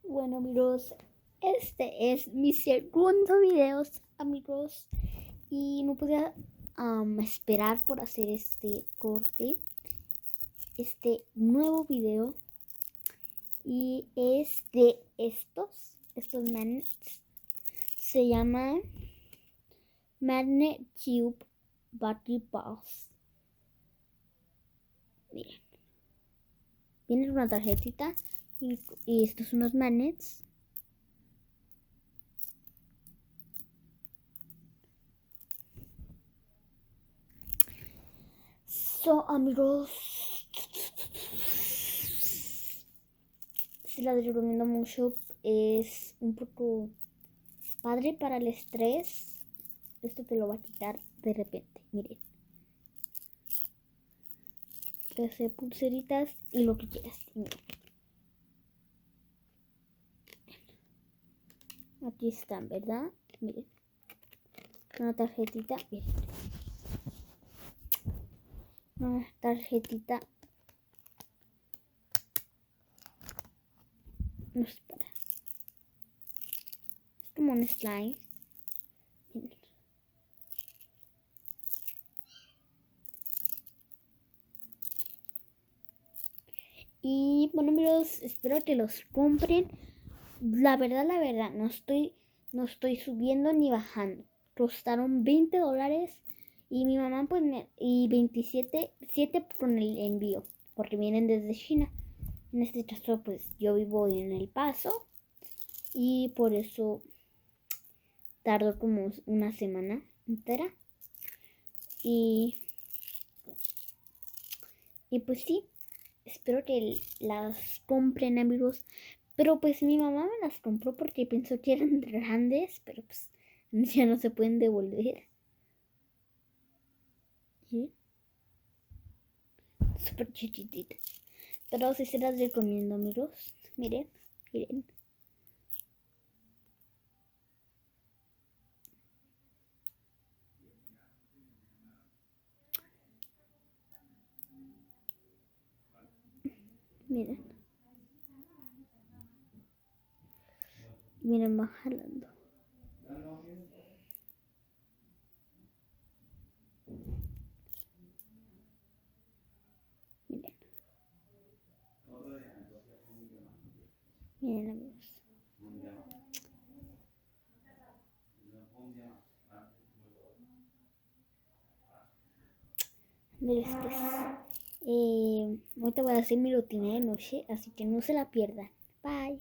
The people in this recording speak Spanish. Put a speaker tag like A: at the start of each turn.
A: Bueno, amigos, este es mi segundo video, amigos, y no podía esperar por hacer este corte, este nuevo video, y es de estos magnets. Se llama Magnet Cube Battery Balls. Miren, viene una tarjetita y estos son los magnets. Amigos, se las recomiendo mucho. Es un poco padre para el estrés. Esto te lo va a quitar de repente. Miren, te hace pulseritas y lo que quieras. Miren. Aquí están, ¿verdad? Miren, una tarjetita. Miren, una tarjetita. No sé, para. Es como un slime. Miren. Y bueno, amigos, espero que los compren. La verdad, no estoy subiendo ni bajando. Costaron $20 y mi mamá pues y 7 con el envío, porque vienen desde China. En este caso pues yo vivo en El Paso y por eso tardó como una semana entera. Y pues sí, espero que las compren, amigos. Pero pues mi mamá me las compró porque pensó que eran grandes, pero pues ya no se pueden devolver. ¿Sí? Súper chiquititas. Pero sí se las recomiendo, amigos. Miren, miren. Miren. Miren, va jalando. Miren. Miren, amigos. Miren, pues. Ahorita voy a hacer mi rutina de noche, así que no se la pierdan. Bye.